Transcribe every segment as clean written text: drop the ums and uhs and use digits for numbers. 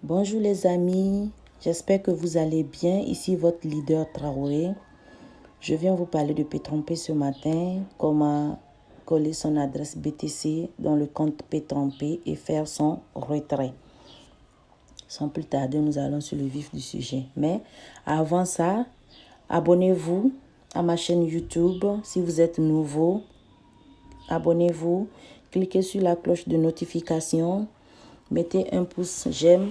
Bonjour les amis, j'espère que vous allez bien. Ici votre leader Traoré. Je viens vous parler de Pétrompé ce matin, comment coller son adresse BTC dans le compte Pétrompé et faire son retrait. Sans plus tarder, nous allons sur le vif du sujet. Mais avant ça, abonnez-vous à ma chaîne YouTube. Si vous êtes nouveau, abonnez-vous, cliquez sur la cloche de notification, mettez un pouce j'aime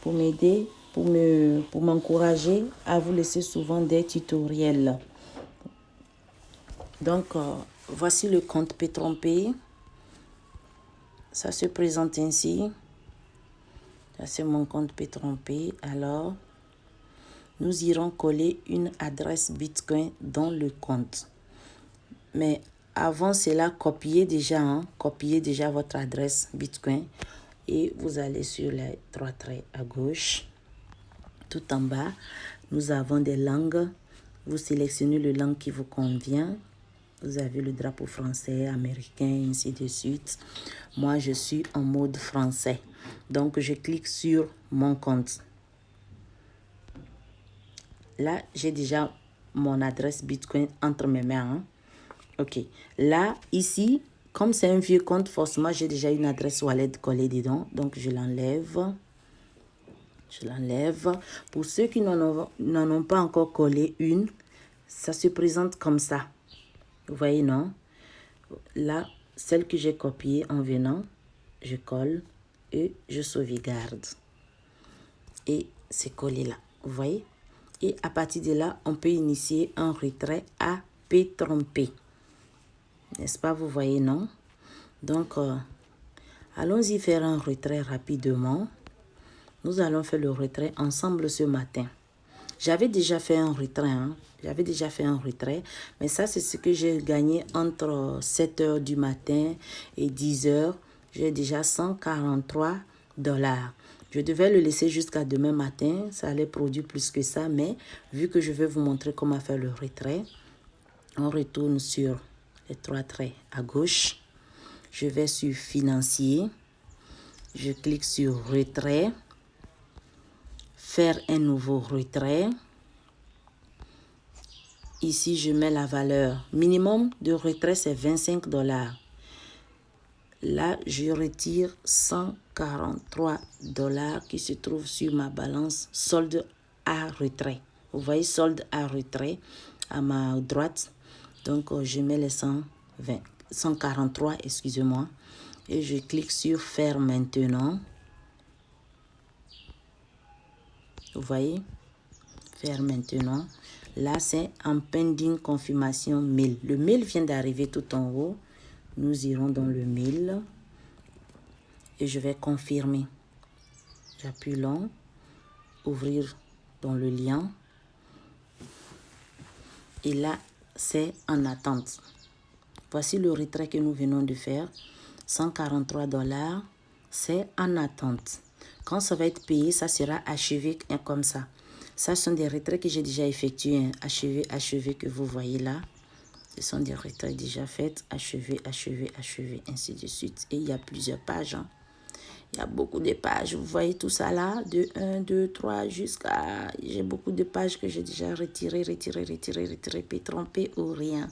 pour m'aider, pour m'encourager à vous laisser souvent des tutoriels. Donc, voici le compte Pétrompé. Ça se présente ainsi. Ça, c'est mon compte Pétrompé. Alors, nous irons coller une adresse Bitcoin dans le compte. Mais avant cela, copiez déjà votre adresse Bitcoin et vous allez sur les trois traits à gauche. Tout en bas, nous avons des langues. Vous sélectionnez le langue qui vous convient. Vous avez le drapeau français, américain, ainsi de suite. Moi, je suis en mode français. Donc, je clique sur mon compte. Là, j'ai déjà mon adresse Bitcoin entre mes mains. Ok. Là, ici, comme c'est un vieux compte, forcément, j'ai déjà une adresse wallet collée dedans. Donc, je l'enlève. Je l'enlève. Pour ceux qui n'en ont pas encore collé une, ça se présente comme ça. Vous voyez, non? Là, celle que j'ai copiée en venant, je colle et je sauvegarde. Et c'est collé là. Vous voyez? Et à partir de là, on peut initier un retrait à Pétrompé. N'est-ce pas? Vous voyez, non? Donc, allons-y faire un retrait rapidement. Nous allons faire le retrait ensemble ce matin. J'avais déjà fait un retrait, mais ça, c'est ce que j'ai gagné entre 7 heures du matin et 10 heures. J'ai déjà 143 $. Je devais le laisser jusqu'à demain matin. Ça allait produire plus que ça, mais vu que je vais vous montrer comment faire le retrait, on retourne sur les trois traits à gauche. Je vais sur Financier. Je clique sur Retrait. Faire un nouveau retrait. Ici, je mets la valeur. Minimum de retrait, c'est 25 $. Là, je retire 143 $ qui se trouvent sur ma balance solde à retrait. Vous voyez, solde à retrait à ma droite. Donc, je mets les 143, excusez-moi. Et je clique sur Faire maintenant. Vous voyez, Faire maintenant. Là, c'est en pending confirmation mail. Le mail vient d'arriver tout en haut. Nous irons dans le mail et je vais confirmer. J'appuie long, ouvrir dans le lien. Et là, c'est en attente. Voici le retrait que nous venons de faire. 143 $, c'est en attente. Quand ça va être payé, ça sera achevé comme ça. Ça sont des retraits que j'ai déjà effectués. Achevé que vous voyez là. Ce sont des retraits déjà faits. Achevé, ainsi de suite. Et il y a plusieurs pages. Il y a beaucoup de pages. Vous voyez tout ça là. De 1, 2, 3 jusqu'à... J'ai beaucoup de pages que j'ai déjà retirées. Pétrompé ou rien.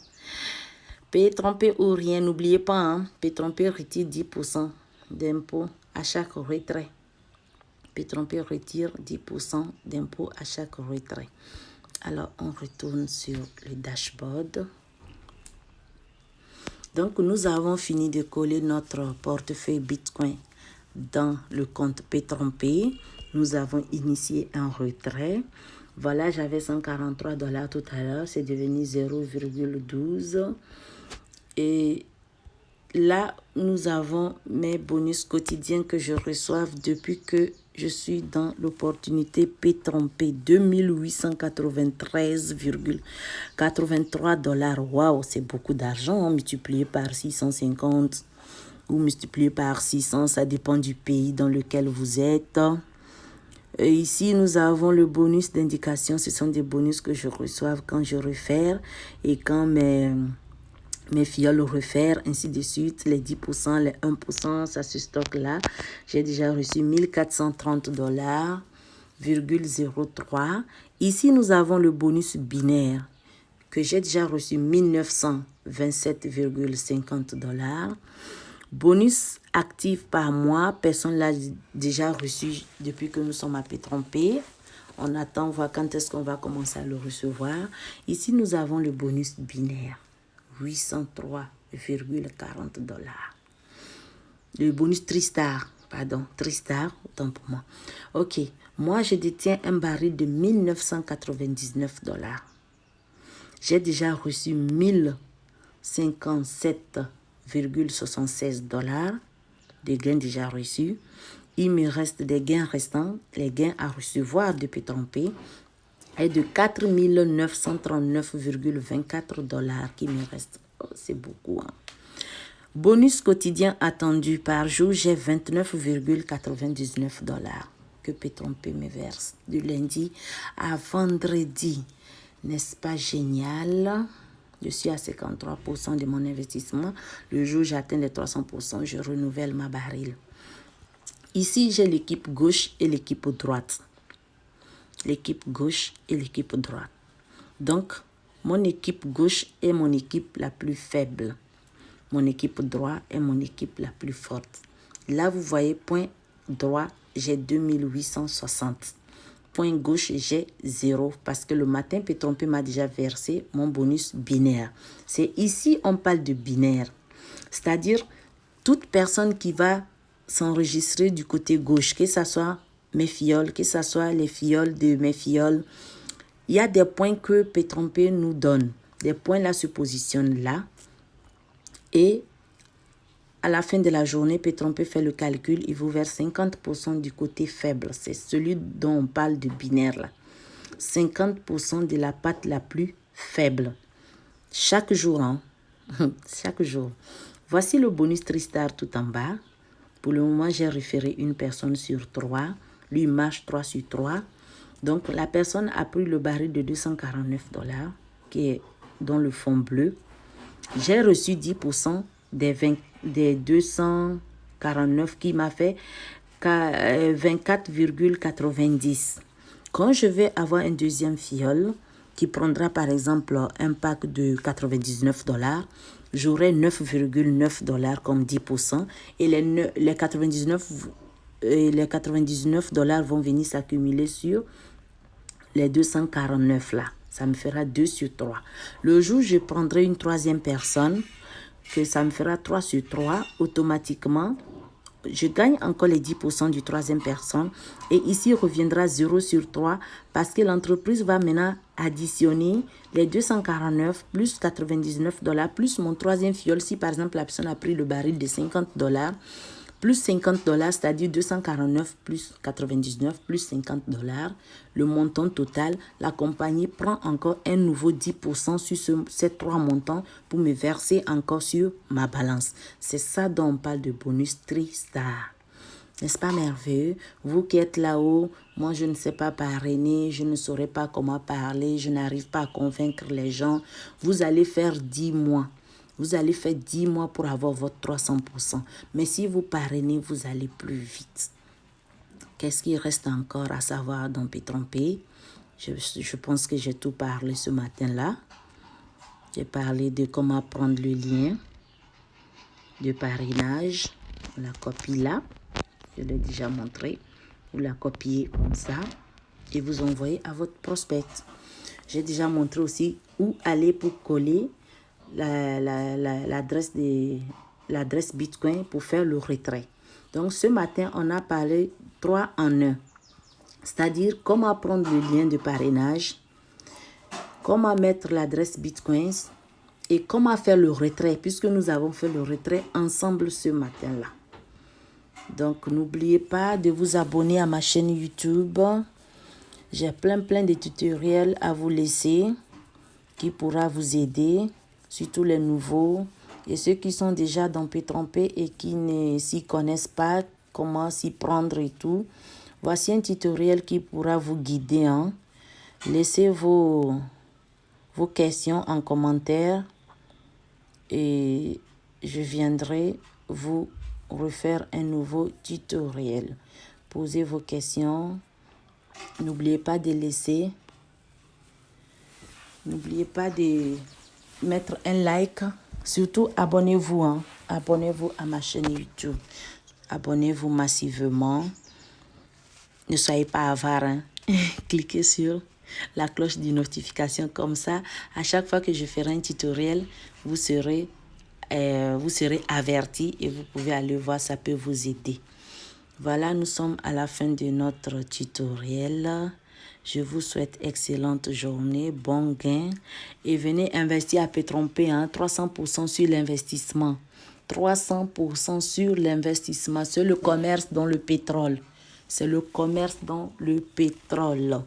Pétrompé ou rien. N'oubliez pas, Pétrompé retire 10% d'impôt à chaque retrait. Pétrompé retire 10% d'impôt à chaque retrait. Alors, on retourne sur le dashboard. Donc, nous avons fini de coller notre portefeuille Bitcoin dans le compte Pétrompé. Nous avons initié un retrait. Voilà, j'avais 143 $ tout à l'heure. C'est devenu 0,12. Et là, nous avons mes bonus quotidiens que je reçois depuis que je suis dans l'opportunité Pétrompé. 2893,83 $. Waouh, c'est beaucoup d'argent, multiplié par 650 ou multiplié par 600. Ça dépend du pays dans lequel vous êtes. Et ici, nous avons le bonus d'indication. Ce sont des bonus que je reçois quand je réfère et quand mes fioles refaire, ainsi de suite, les 10%, les 1%, ça se stocke là. J'ai déjà reçu 1430,03 $. Ici, nous avons le bonus binaire que j'ai déjà reçu 1927,50 $. Bonus actif par mois, personne l'a déjà reçu depuis que nous sommes à Pétrompé. On attend voir quand est-ce qu'on va commencer à le recevoir. Ici, nous avons le bonus binaire. 803,40 $. Le bonus Tristar, Tristar, autant pour moi. Ok, moi je détiens un baril de 1999 $. J'ai déjà reçu 1057,76 $ de gains déjà reçus. Il me reste des gains restants, les gains à recevoir depuis Pétrompé est de 4 939,24 $ qui me restent. Oh, c'est beaucoup. Hein? Bonus quotidien attendu par jour, j'ai 29,99 $ que Pétrompé me verse du lundi à vendredi. N'est-ce pas génial? Je suis à 53% de mon investissement. Le jour où j'atteins les 300%, je renouvelle ma baril. Ici, j'ai l'équipe gauche et l'équipe droite. L'équipe gauche et l'équipe droite. Donc, mon équipe gauche est mon équipe la plus faible. Mon équipe droite est mon équipe la plus forte. Là, vous voyez, point droit, j'ai 2860. Point gauche, j'ai 0 parce que le matin, Pétrompé m'a déjà versé mon bonus binaire. C'est ici, on parle de binaire. C'est-à-dire, toute personne qui va s'enregistrer du côté gauche, que ce soit mes fioles, que ce soit les fioles de mes fioles, il y a des points que Pétrompé nous donne. Des points là se positionnent là. Et à la fin de la journée, Pétrompé fait le calcul, il vous verse 50% du côté faible. C'est celui dont on parle de binaire là. 50% de la patte la plus faible. Chaque jour, hein? Chaque jour. Voici le bonus Tristar tout en bas. Pour le moment, j'ai référé une personne sur 3. Lui, il marche 3 sur 3. Donc, la personne a pris le baril de 249 $, qui est dans le fond bleu. J'ai reçu 10% des 249 qui m'a fait 24,90. Quand je vais avoir un deuxième fiole qui prendra par exemple un pack de 99 $, j'aurai 9,9 $ comme 10% et les 99 $ vont venir s'accumuler sur les 249 là. Ça me fera 2 sur 3. Le jour où je prendrai une troisième personne, que ça me fera 3 sur 3, automatiquement, je gagne encore les 10% du troisième personne. Et ici, reviendra 0 sur 3 parce que l'entreprise va maintenant additionner les 249 plus 99 $ plus mon troisième fiole. Si par exemple, la personne a pris le baril de 50 $, plus 50 $, c'est-à-dire 249 plus 99 plus 50 $, le montant total, la compagnie prend encore un nouveau 10% sur ces trois montants pour me verser encore sur ma balance. C'est ça dont on parle de bonus Tristar. N'est-ce pas merveilleux? Vous qui êtes là-haut, moi je ne sais pas parrainer, je ne saurais pas comment parler, je n'arrive pas à convaincre les gens. Vous allez faire 10 mois. Vous allez faire 10 mois pour avoir votre 300%. Mais si vous parrainez, vous allez plus vite. Qu'est-ce qu'il reste encore à savoir dans Pétrompé? Je pense que j'ai tout parlé ce matin-là. J'ai parlé de comment prendre le lien de parrainage. La copie là. Je l'ai déjà montré. Vous la copiez comme ça et vous envoyez à votre prospect. J'ai déjà montré aussi où aller pour coller l'adresse Bitcoin pour faire le retrait. Donc ce matin, on a parlé 3 en 1. C'est-à-dire comment prendre le lien de parrainage, comment mettre l'adresse Bitcoin et comment faire le retrait puisque nous avons fait le retrait ensemble ce matin-là. Donc n'oubliez pas de vous abonner à ma chaîne YouTube. J'ai plein de tutoriels à vous laisser qui pourra vous aider. Surtout les nouveaux et ceux qui sont déjà dans Pétrompé et qui ne s'y connaissent pas, comment s'y prendre et tout. Voici un tutoriel qui pourra vous guider. Hein. Laissez vos questions en commentaire et je viendrai vous refaire un nouveau tutoriel. Posez vos questions. N'oubliez pas de laisser. N'oubliez pas de mettre un like. Surtout, abonnez-vous. Hein. Abonnez-vous à ma chaîne YouTube. Abonnez-vous massivement. Ne soyez pas avare. Hein. Cliquez sur la cloche de notification. Comme ça, à chaque fois que je ferai un tutoriel, vous serez averti et vous pouvez aller voir, ça peut vous aider. Voilà, nous sommes à la fin de notre tutoriel. Je vous souhaite excellente journée, bon gain et venez investir à Petronpay, hein, 300% sur l'investissement. 300% sur l'investissement. C'est le commerce dans le pétrole. C'est le commerce dans le pétrole.